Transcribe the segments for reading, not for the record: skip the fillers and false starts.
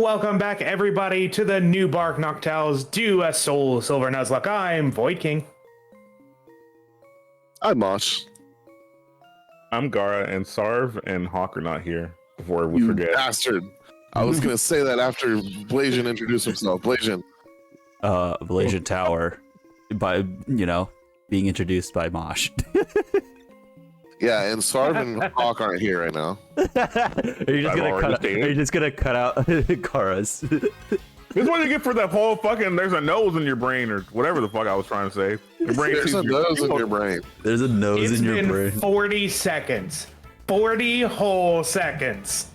Welcome back, everybody, to the new Bark Noctowls Do a Soulsilver Nuzlocke. I'm Void King. I'm Mosh. I'm Gara, and Sarv and Hawk are not here before we You forget. bastard. I was going to say that after Blasian introduced himself. Blasian. Blasian Tower, by, being introduced by Mosh. Yeah, and Sarv and Hawk aren't here right now. Are you just gonna cut out Gara's? This is what you get for that whole fucking, there's a nose in your brain, or whatever the fuck I was trying to say. Your brain There's a nose in your brain. There's a nose in your brain. It's been 40 seconds. 40 whole seconds.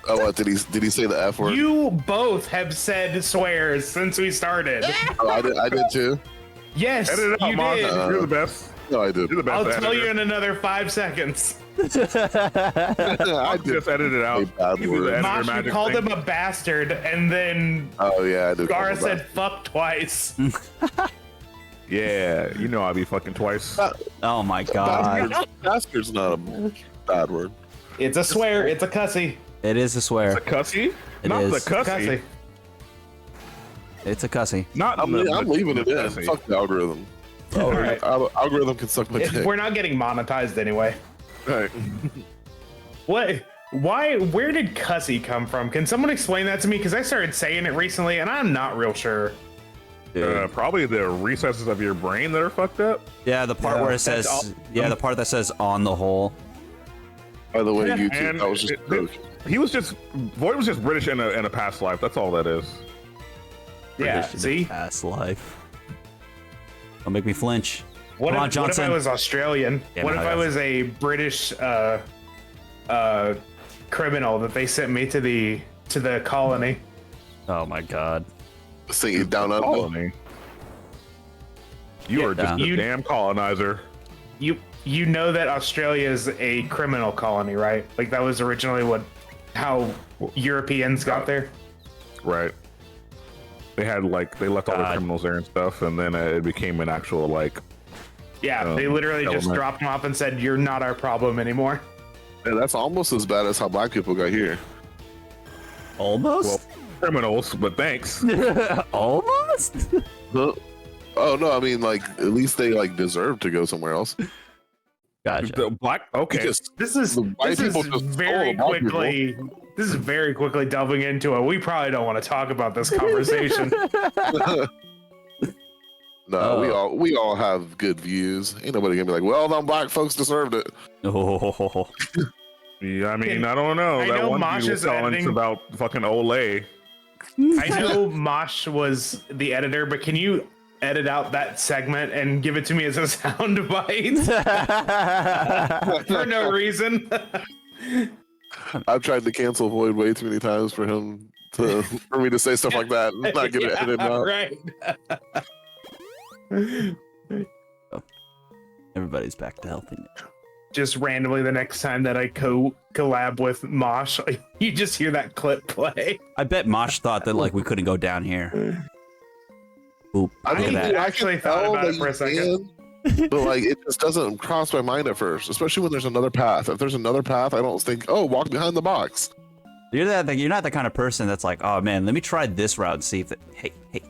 Oh, what, did he say the F word? You both have said swears since we started. Oh, I did too? Yes, Edit it out, you Mosh. did. You're the best. No, I did. You're the best. I'll tell editor. you in another 5 seconds. I did. Just edit it out. A bad You do word. the editor Mosh, you magic called thing. him a bastard, and then Oh, yeah, I did. Gara call him said fuck twice. Yeah, you know I'll be fucking twice. Oh my that. god. Bastard's not a bad word. It's a swear. It's a cussy. It is a The swear. cussy? It Not is. the cussy. Cussy. It's a cussy. Not I'm the leaving it in. cussy. Fuck the algorithm. All right. Algorithm can suck my dick. We're not getting monetized anyway. Right. What? Why? Where did cussy come from? Can someone explain that to me? Because I started saying it recently, and I'm not real sure. Probably the recesses of your brain that are fucked up. Yeah, the part Yeah, where it that's says, all- the part that says on the whole. By the way, Yeah, YouTube, And that was just a joke. Void was just British in a past life. That's all that is. Yeah. British in See, the past life. Don't make me flinch. what Come if, on, what if Johnson. I was Australian? Damn What it, if I I got- was a British criminal that they sent me to the colony? Oh my god. Sing it down under. Colony. You Get are just down. a You- damn colonizer. You know that Australia is a criminal colony, right? Like that was originally how Europeans got there. Right. They had they left all the God. criminals there and stuff, and then it became an actual Yeah, they literally just element. dropped them off and said, "You're not our problem anymore." Yeah, that's almost as bad as how black people got here. Almost? criminals, but thanks. Almost? Huh? Oh no, I mean at least they deserve to go somewhere else. Gotcha. The black. Okay. Because This is The white people just very stole black quickly. This is very quickly delving into it. We probably don't want to talk about this conversation. no, we all have good views. Ain't nobody gonna be like, well, them black folks deserved it. Oh. Yeah, I mean, I don't know. I That know one Mosh dude is was telling us editing- about fucking Olay. I know Mosh was the editor, but can you edit out that segment and give it to me as a sound bite for no reason? I've tried to cancel Void way too many times for me to say stuff like that and not get it edited out. Right. Everybody's back to healthy now. Just randomly, the next time that I collab with Mosh, you just hear that clip play. I bet Mosh thought that we couldn't go down here. Oop, I look mean, at I that. actually thought tell about it that for a you second. can, but it just doesn't cross my mind at first, especially when there's another path. If there's another path, I don't think, oh, walk behind the box. You're not the kind of person that's like, oh man, let me try this route and see if hey. You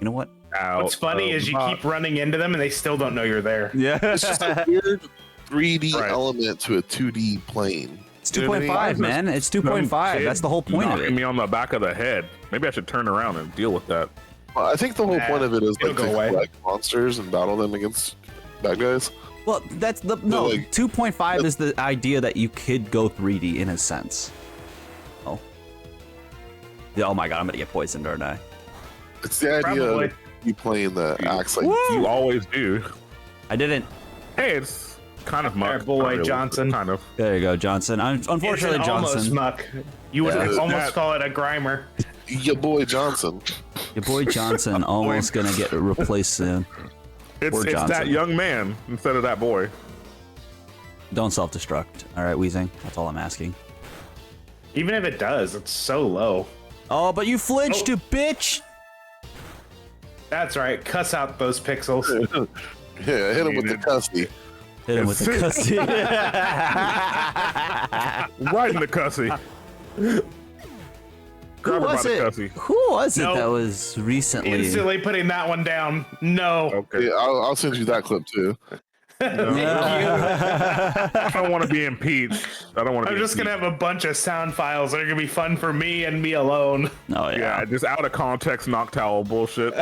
know what? What's funny is you keep running into them and they still don't know you're there. Yeah. It's just a weird 3D Right. element to a 2D plane. It's 2.5, man. It's 2.5. That's the whole point of knocking it. me on the back of the head. Maybe I should turn around and deal with that. Well, I think the whole point of it is it'll go to away. collect monsters and battle them against bad guys. Well, that's the no. like- 2.5 is the idea that you could go 3D in a sense. Oh. Yeah, oh my god, I'm gonna get poisoned, aren't I? It's the idea Probably. of you playing the axe like You always do. I didn't. Hey, it's kind of muck. Alright, boy, Not really, Johnson. Kind of. There you go, Johnson. Unfortunately, It's an almost Johnson. muck. You would Yeah, it's almost that- call it a grimer. your boy Johnson. Your boy Johnson almost gonna get replaced soon. It's that Johnson. young man instead of that boy. Don't self-destruct. All right, Weezing. That's all I'm asking. Even if it does, it's so low. Oh, but you flinched, you bitch! That's right. Cuss out those pixels. Yeah, hit him with the cussy. Hit him with the cussy. Right in the cussy. Grab her by the it? cussy. Who was it Nope. that was recently? Instantly putting that one down. No. Okay. Yeah, I'll send you that clip too. I don't want to be impeached. I don't want to. I'm just gonna have a bunch of sound files that are gonna be fun for me and me alone. Oh Yeah, yeah. just out of context Noctowl bullshit.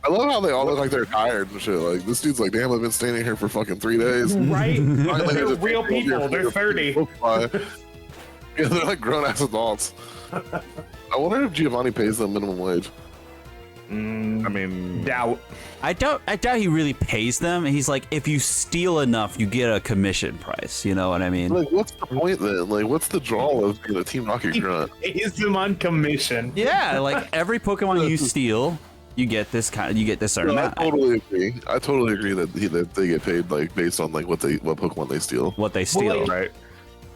I love how they all look like they're tired and shit. Like this dude's like, damn, I've been standing here for fucking 3 days. Right? Finally, They're just real take over people. They're 30. Yeah, they're like grown ass adults. I wonder if Giovanni pays them minimum wage. I mean, Doubt. I doubt he really pays them. He's like, if you steal enough, you get a commission price. You know what I mean? Like, what's the point then? Like, what's the draw of being a Team Rocket grunt? Pays them on commission. Yeah, like every Pokemon you steal, you get this certain I amount. totally agree. I totally agree that they get paid like based on like what Pokemon they steal. What they steal. like- right?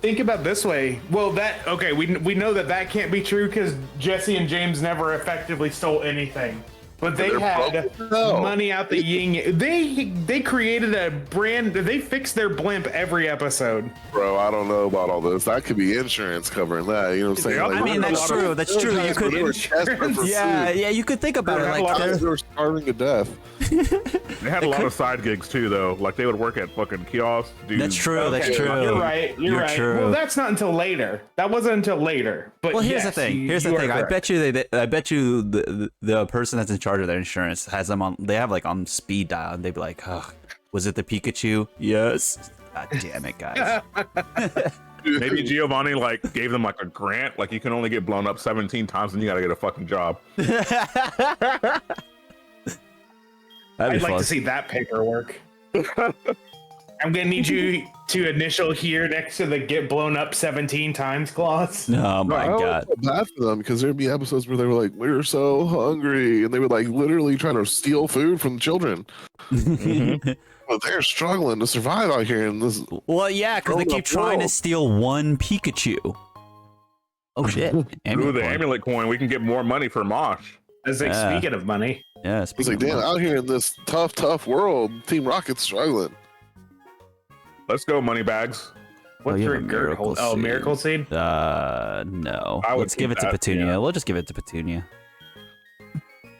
Think about it this way. Well, we know that can't be true because Jesse and James never effectively stole anything. But they They're had broke. No. money out the yin. They created a brand. They fixed their blimp every episode. Bro, I don't know about all this. That could be insurance covering that. You know what I'm saying? Yeah, Like, I mean, that's true. That's true. You They were could. desperate for Yeah, food. yeah. You could think about it. They had a Like, lot of- they're- They were starving to death. They had a lot of side gigs too, though. Like they would work at fucking kiosks. Do that's true. That's Okay, true. You're right. You're right. true. Well, that's not until later. That wasn't until later. But Well, here's yes, the thing. you- Here's you the are thing. correct. I bet you the person that's in charge of their insurance has them on. They have like on speed dial, and they'd be like, "Oh, was it the Pikachu? Yes. God damn it, guys." Maybe Giovanni like gave them like a grant, like you can only get blown up 17 times and you gotta get a fucking job. That'd I'd be like fun. to see that paperwork. I'm gonna need you to initial here next to the "get blown up 17 times" clause. Oh my I always god. felt bad for them because there'd be episodes where they were like, "We're so hungry," and they would like literally try to steal food from children. But they're struggling to survive out here in this. Well, yeah, because they Grown keep up trying to world. steal one Pikachu. Oh shit! Ooh, Amulet the coin. amulet coin, we can get more money for Mosh. As like, Yeah. speaking of money, Yeah, It's speaking like, of damn, money. out here in this tough world, Team Rocket's struggling. Let's go, money bags. what's you have a Regert miracle hold? Oh, seed. miracle seed. No. I would Let's give keep it to that, Petunia. yeah. We'll just give it to Petunia.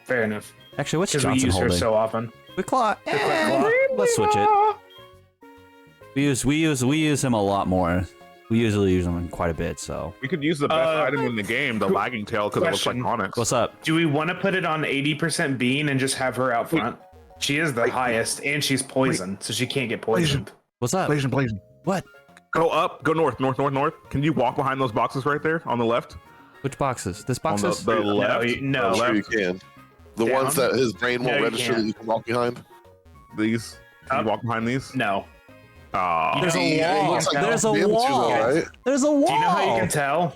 Fair enough. Actually, what's Because we Johnson use her holding? so often. Quick Claw. Claw. Let's switch it. We use him a lot more. We usually use him quite a bit. So We could use the best item in the game, the lagging tail, because it looks like Question. Onyx. what's up? Do we want to put it on 80% bean and just have her out front? She is the highest, and she's poisoned, so she can't get poisoned. What's up? Blazing. What? Go up, go north. Can you walk behind those boxes right there on the left? Which boxes? This On boxes? the left. No, I'm sure you left. can. The Down? ones that his brain won't No, you register that can't. you can walk behind. These. Can Up. you walk behind these? no. Aw. There's a Yeah, wall. it looks like There's a Damage is all wall. right. There's a wall. Do you know how you can tell?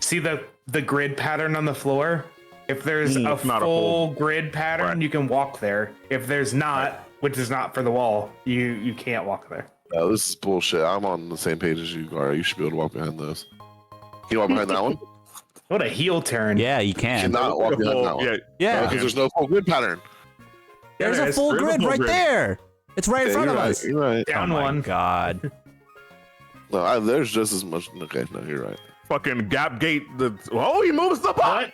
See the grid pattern on the floor? If there's a It's not a full grid pattern, Right. you can walk there. If there's not, which is not for the wall, you can't walk there. No, this is bullshit. I'm on the same page as you, Gara. You should be able to walk behind those. Can you walk behind that one? What a heel turn. Yeah, you can. Cannot walk behind that one. Yeah, Yeah. Because there's no full grid pattern. There's There a is. full There's a grid full right grid. there. It's right in Yeah, front you're of right. us. You're right. Down Oh my one. god. No, there's just as much. Okay, no, you're right. fucking gap gate. Oh, he moves the bot. What?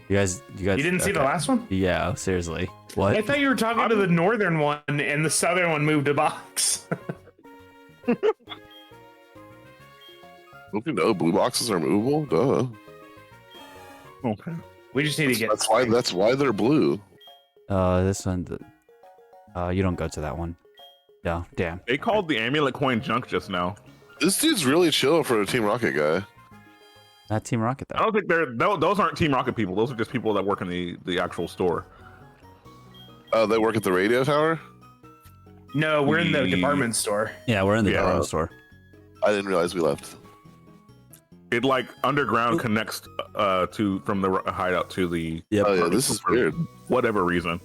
You guys. You didn't see the okay. last one? Yeah, seriously. I What? thought you were talking to the northern one, and the southern one moved a box. Don't you know blue boxes are movable? Duh. Okay. We just need to get. That's why they're blue. This one. You don't go to that one. No, damn. They called the amulet coin junk just now. This dude's really chill for a Team Rocket guy. Not Team Rocket I though. don't think they're those aren't Team Rocket people. Those are just people that work in the actual store. They work at the radio tower. No, we're in the We- department store. Yeah, we're in the Yeah. department store. I didn't realize we left. It like underground connects to from the hideout to the Yep. Oh yeah, this is weird. whatever reason.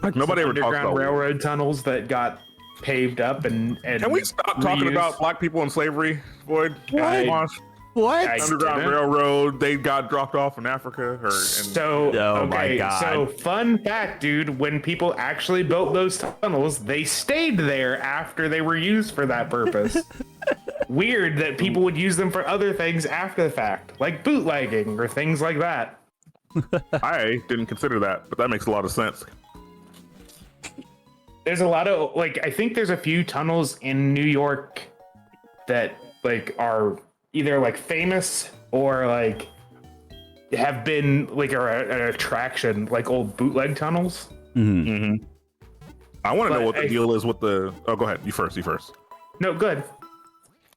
Like nobody ever talks Underground about. railroad tunnels that got paved up and Can we stop talking reused. about black people and slavery, Void? What? Gosh. What? I Underground didn't. Railroad, they got dropped off in Africa. So, Oh my okay, God. so fun fact, dude, when people actually built those tunnels, they stayed there after they were used for that purpose. Weird that people would use them for other things after the fact, like bootlegging or things like that. I didn't consider that, but that makes a lot of sense. There's a lot of, like, I think there's a few tunnels in New York that, like, are either, like, famous or, like, have been, like, an attraction, like old bootleg tunnels. Mm-hmm. I want to know But what the deal is with the. Oh, go ahead. You first. No, good.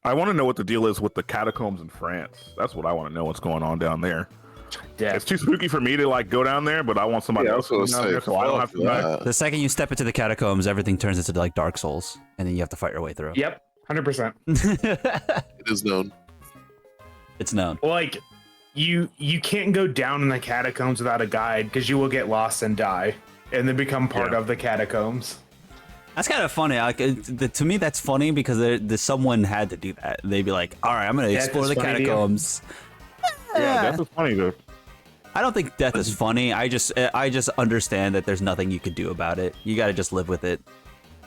I want to know what the deal is with the catacombs in France. That's what I want to know. What's going on down there? Yeah. It's too spooky for me to like go down there, but I want somebody Yeah, I else was to gonna go down there say, so I don't have to. fuck Die. The second you step into the catacombs, everything turns into like Dark Souls, and then you have to fight your way through. Yep, 100%. It is known. It's known. Like, you can't go down in the catacombs without a guide because you will get lost and die, and then become part Yeah. of the catacombs. That's kind of funny. Like, to me, that's funny because someone had to do that. They'd be like, "All right, I'm going to Death explore is the funny to you? catacombs." Yeah, that's what's funny though. I don't think death is funny. I just understand that there's nothing you can do about it. You got to just live with it.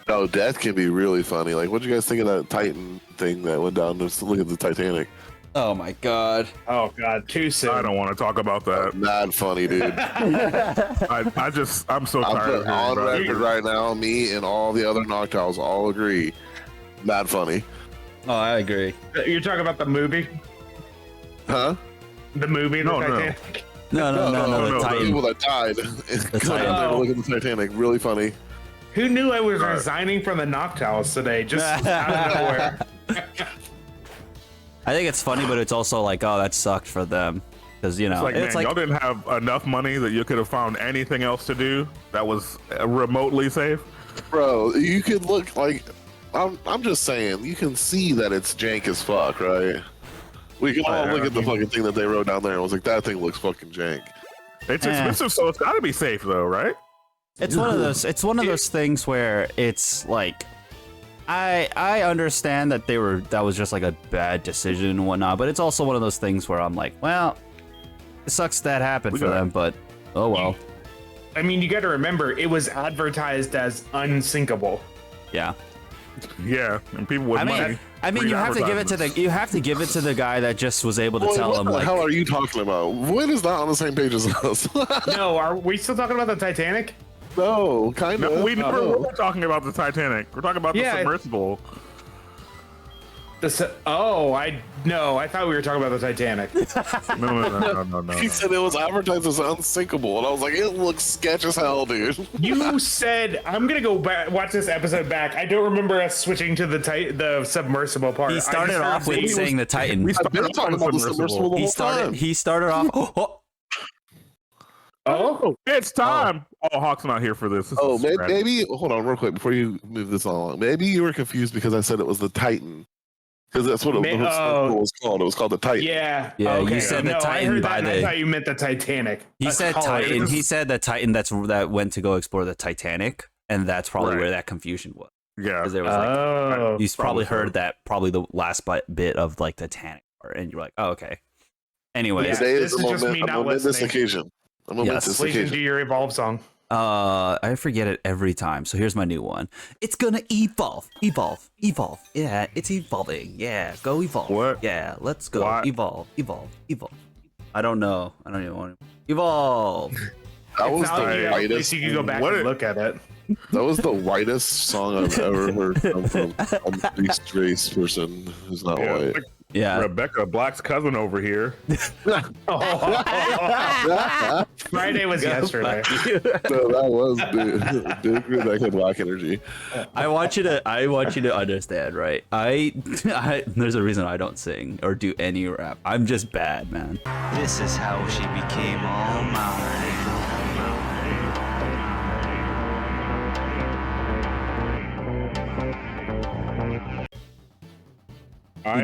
No, death can be really funny. Like, what'd you guys think of that Titan thing that went down? Just look at the Titanic. Oh my god. Oh god, too soon. I don't want to talk about that. Mad funny, dude. I'm so I'm tired of putting hearing on about it. record right now. Me and all the other Noctowls all agree. Mad funny. Oh, I agree. You're talking about the movie? Huh? The movie, the No, no. Titanic? No, the no, Titan. People that died. Go down there and look at the Titanic. Really funny. Who knew I was resigning from the Noctowls today? Just out of nowhere. I think it's funny, but it's also like, oh, that sucked for them. Because, you know, It's like, y'all didn't have enough money that you could have found anything else to do that was remotely safe. Bro, you could look like I'm just saying, you can see that it's jank as fuck, right? We can all look at the fucking thing that they wrote down there and was like, that thing looks fucking jank. It's expensive, so it's got to be safe, though, right? It's one of those. It's one of those things where it's like, I understand that that was just like a bad decision and whatnot, but it's also one of those things where I'm like, well, it sucks that happened for them, but oh well. I mean, you got to remember, it was advertised as unsinkable. Yeah. Yeah, and people with money. I mean, you have to give it to the guy that just was able to Boy, tell what him the like, hell are you talking about? When is not on the same page as us? No, are we still talking about the Titanic? No, kind of. No, we never were talking about the Titanic. We're talking about the Yeah, submersible. I thought we were talking about the Titanic. No. He said it was advertised as unsinkable, and I was like, it looks sketch as hell, dude. You said, I'm gonna go back watch this episode back. I don't remember us switching to the submersible part. he started off with saying the Titan. We I've been started talking about the submersible the He whole time. started off. Oh, It's time. Oh, Hawk's not here for this. Oh, maybe, hold on real quick before you move this on. Maybe you were confused because I said it was the Titan. Because that's what it was called. It was called the Titan. yeah. Yeah, okay. you said the No, Titan I heard by that, and the- I thought you meant the Titanic. He said Titan. He said the Titan that went to go explore the Titanic, and that's probably Right. where that confusion was. Yeah. Because there was like, Oh, you probably probably heard that the last bit of like Titanic part, and you're like, oh, okay. Anyways, Yeah. Today this is the is just moment. me I'm not gonna miss this listening. occasion. I'm gonna miss this listen to occasion. your Evolve song. I forget it every time. So here's my new one. It's gonna evolve. Yeah, it's evolving. Yeah, go evolve. What? Yeah, let's go. What? Evolve. I don't know. I don't even want to evolve. That was It's not like you the have a place whitest. you can go back What and it- look at it. That was the whitest song I've ever heard from a mixed race person who's not Yeah. white. Yeah. Rebecca Black's cousin over here. Friday was yesterday. No, that was big Rebecca Black energy. I want you to understand, right? There's a reason I don't sing or do any rap. I'm just bad, man. This is how she became all mine. I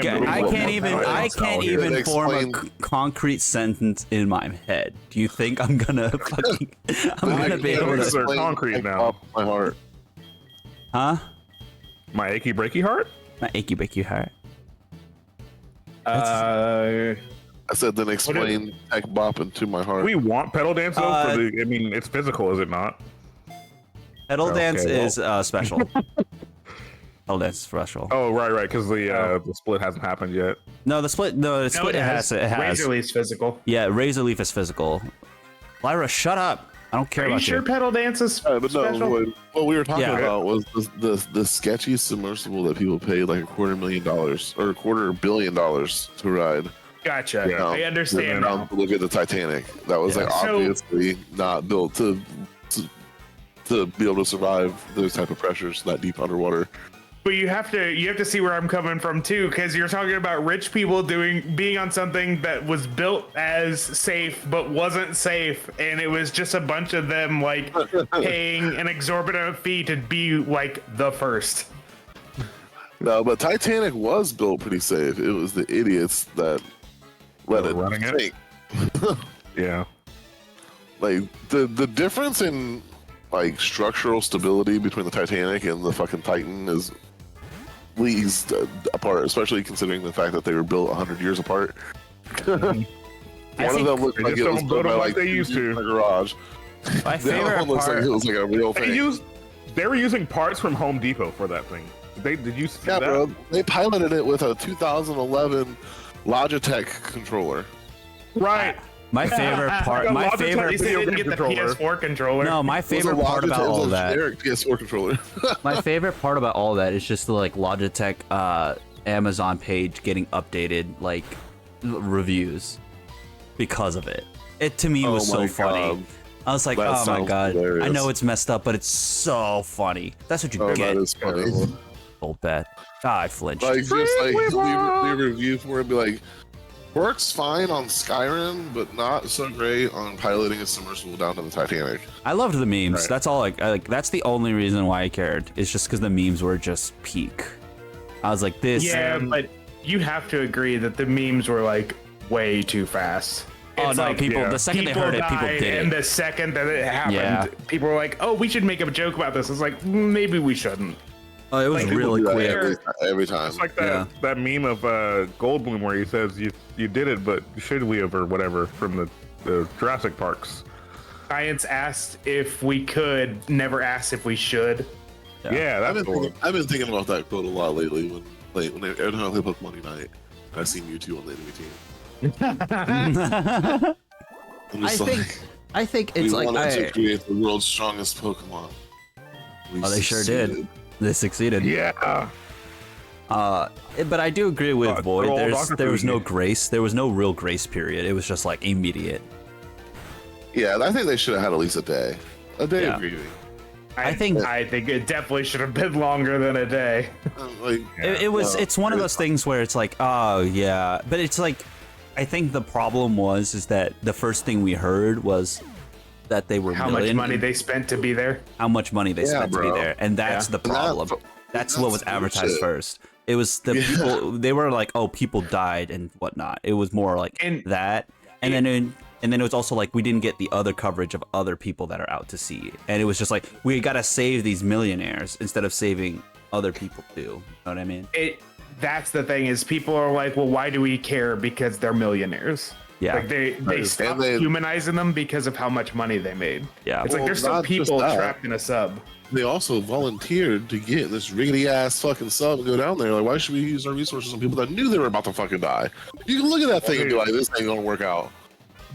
can't even form a Explain- concrete sentence in my head. Do you think I'm gonna fucking I'm gonna be able Lyrics to? are Explain, concrete like, now. off my heart. Huh? My achy breaky heart? My achy breaky heart. Uh, I said, then explain tech bopping to my heart. We want pedal dance though. For the, I mean, it's physical, is it not? Pedal dance Okay, is special. Pedal dance is special. Oh, right, because the split hasn't happened yet. No, the split. No, the split. it It has. has. Razor Leaf's physical. Yeah, Razor Leaf is physical. Lyra, shut up. I don't care Are you about sure pedal dance is But special? no, what we were talking Yeah. about was the sketchy submersible that people paid like $250,000 or $250 million to ride. Gotcha. Yeah. I understand Now, now. look at the Titanic. That was like So- obviously not built to be able to survive those type of pressures that deep underwater. But you have to see where I'm coming from too, because you're talking about rich people being on something that was built as safe but wasn't safe, and it was just a bunch of them like paying an exorbitant fee to be like the first. No, but Titanic was built pretty safe. It was the idiots that let That it were running it? sink. Yeah. Like the difference in like structural stability between the Titanic and the fucking Titan is leagues apart, especially considering the fact that they were built 100 years apart. One of them looked They like just it was don't built build by them like like they used to. in a garage. My The other favorite one looks like part. it was like a real thing. They were using parts from Home Depot for that thing. Did you see Yeah, that? bro. They piloted it with a 2011 Logitech controller. Right. My favorite part. My Logitech At favorite. least they Video didn't game get the controller. PS4 controller. No, my favorite part about all that. Generic PS4 controller. My favorite part about all that is just the like Logitech Amazon page getting updated like reviews because of it. It to me was Oh so my funny. God. I was like, That oh my sounds god! I hilarious. know it's messed up, but it's so funny. That's what you Oh, get. that is funny. Old bet. Ah, I flinched. Like just like leave a review for it and be like, works fine on Skyrim, but not so great on piloting a submersible down to the Titanic. I loved the memes. Right. That's all. Like that's the only reason why I cared. It's just because the memes were just peak. I was like, this. Yeah, but you have to agree that the memes were like way too fast. Oh It's no! like, People. yeah. The second they heard it, people died, did and it. the second that it happened, Yeah. people were like, "Oh, we should make a joke about this." It's like maybe we shouldn't. Oh, it was like, really People do that quick. every time. It's like that meme of Goldblum where he says, "You did it, but should we have?" or whatever from the Jurassic Parks. Science asked if we could, never asked if we should. Yeah, I've that's the one. been thinking about that quote a lot lately every time I play Pokemon Unite. I've seen Mewtwo on the enemy team. I'm just I think we it's like wanted to create the world's strongest Pokemon. We Oh, they sure did. succeeded. They succeeded. Yeah. But I do agree with Void. they're all There was Dr. no Fuji. grace. There was no real grace period. It was just like immediate. Yeah, I think they should have had at least a day. A day Yeah. of grieving. I think it definitely should have been longer than a day. Like, it was. It's one of those things where it's like, oh yeah, but it's like, I think the problem is that the first thing we heard was that they were How much money they spent to be there? how much money they spent to be bro. there, and that's the problem. That's what was advertised first. It was the people. They were like, oh, people died and whatnot. It was more like that, and then it was also like we didn't get the other coverage of other people that are out to sea, and it was just like we gotta save these millionaires instead of saving other people too. You know what I mean? That's the thing is people are like, well, why do we care? Because they're millionaires. Yeah. Like they stopped they- humanizing them because of how much money they made. Yeah. It's like Well, there's still not just people that. trapped in a sub. they also volunteered to get in this rickety ass fucking sub and go down there. Like, why should we use our resources on people that knew they were about to fucking die? You can look at that thing and be like, this ain't gonna work out.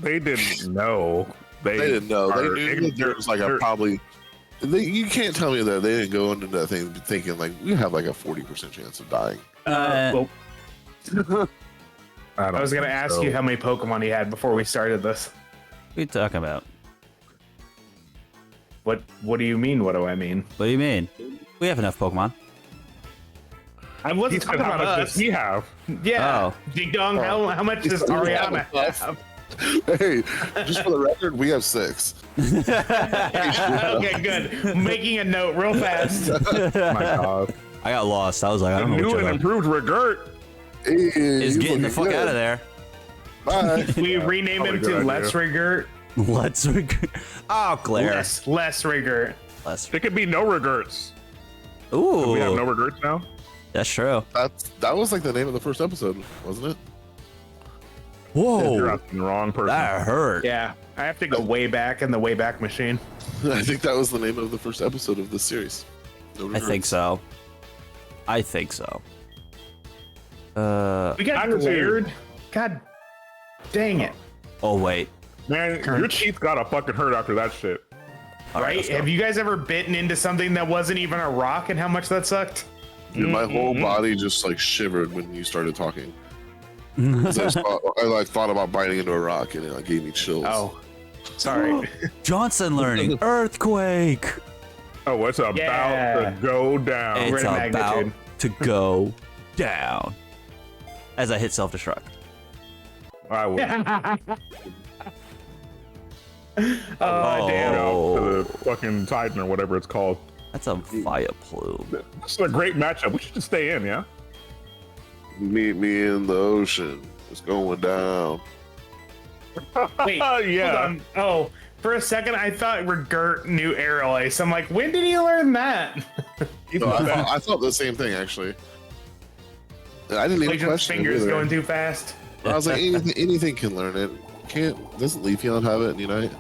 They didn't know. They didn't know. They knew that there was like a they're- probably. You can't tell me that they didn't go into that thing thinking like we have like a 40% chance of dying. Well, I I was gonna ask you how many Pokemon he had before we started this. What are you talking about? What do you mean? What do I mean? What do you mean? We have enough Pokemon. I wasn't He said, talking how about much us. does he have? Yeah. Oh. Ding dong. How much does Ariana have? Hey, just for the record, we have 6. Okay, good. Making a note real fast. My God. I got lost. I was like, I The don't know new what and you're improved Regert. is getting the fuck out of there. Bye. We rename him probably a to good Let's Regert. Let's oh Claire. Less Regert. Let's It could be no Regerts. ooh. We have no Regerts now. That's true. That was like the name of the first episode, wasn't it? You're Whoa, asking the wrong person. that hurt. Yeah, I have to go way back in the Wayback Machine. I think that was the name of the first episode of this series. No I think regrets. so. I think so. We got I can see- glared. God dang it! Oh wait. Man, your Crunch. teeth gotta fucking hurt after that shit. All Right? let's go. Have you guys ever bitten into something that wasn't even a rock and how much that sucked? Dude, my whole Mm-hmm. body just like shivered when you started talking. 'Cause I like thought about biting into a rock and it like gave me chills. Oh, sorry. Johnson learning earthquake. Oh, it's about Yeah. to go down. It's Great about magnitude. to go down. As I hit self-destruct. I will Oh, damn. go to the fucking Titan or whatever it's called. That's a fire plume. This is a great matchup. We should just stay in, yeah? Meet me in the ocean. It's going down. Wait, Yeah. hold on. Oh, for a second, I thought Regert knew Aerial Ace. I'm like, when did he learn that? He's No, the best. I thought the same thing actually. I didn't even Like, just question it fingers either. going too fast. I was like, anything can learn it. Doesn't Leafeon have it in Unite?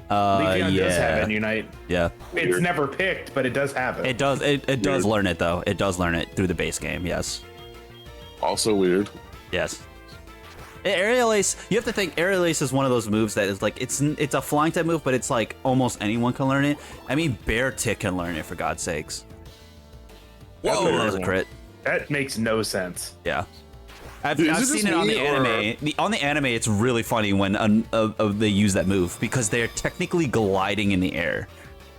Leafeon does have it in Yeah. Unite. Yeah. It's never picked, but it does have it. It does. It does learn it though. It does learn it through the base game. Yes. Also weird. Yes. Aerial Ace. You have to think Aerial Ace is one of those moves that is like it's a flying type move, but it's like almost anyone can learn it. I mean, Bear Tick can learn it for God's sakes. Whoa, that was a crit. That makes no sense. Yeah. I've Dude, is it seen just it on me, the or- anime. On the anime, it's really funny when they use that move because they're technically gliding in the air.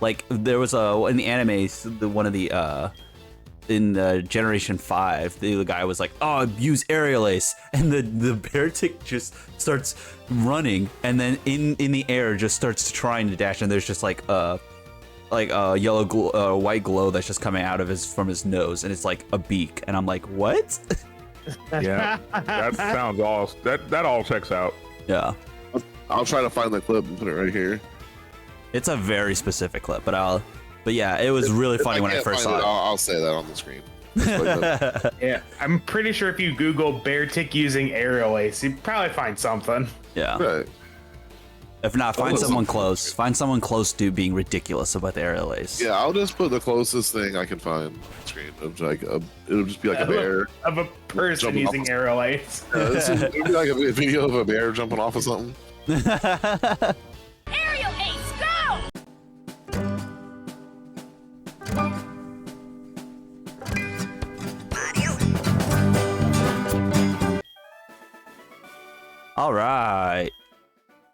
Like there was in the anime, one of the in Generation 5, the guy was like, "Oh, use Aerial Ace," and the bear tick just starts running, and then in the air just starts trying to dash, and there's just like a yellow white glow that's just coming out of from his nose, and it's like a beak, and I'm like, what? Yeah. That sounds all. That all checks out. Yeah, I'll try to find the clip and put it right here. it's a very specific clip, but yeah, it was really funny when I can't first find saw it. I'll say that on the screen. Like, Yeah, I'm pretty sure if you Google Bear Tick using Aerial Ace, you'd probably find something. Yeah. right. If not, find Oh, someone okay. close. Find someone close to being ridiculous about the Aerial Ace. Yeah, I'll just put the closest thing I can find on the screen of like it'll just be like a bear. Of a person Jumping off using a- Aerial Ace. It'll be like a video of a bear jumping off of something. Aerial Ace, go! All right.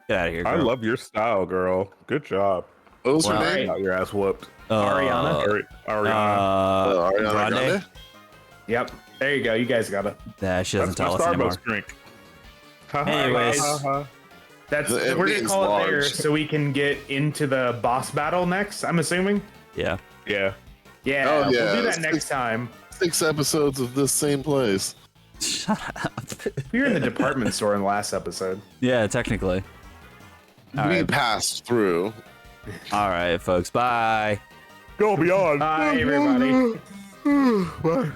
Get out of here, girl. I love your style, girl. Good job. What was her Well, name? Got your ass whooped. Ariana? Ariana. Ariana Grande? Yep, there you go. You guys got it. Nah, she doesn't That's my tell us anymore. Starbucks drink. Anyways. That's It we're gonna means call it there large. so we can get into the boss battle next. I'm assuming. Yeah. Yeah. Yeah, Oh, yeah. we'll do that It's next time. 6 episodes of this same place. Shut up. We were in the department store in the last episode. Yeah, technically. We right. passed through. All right, folks. Bye. Go beyond. Bye, everybody. Bye.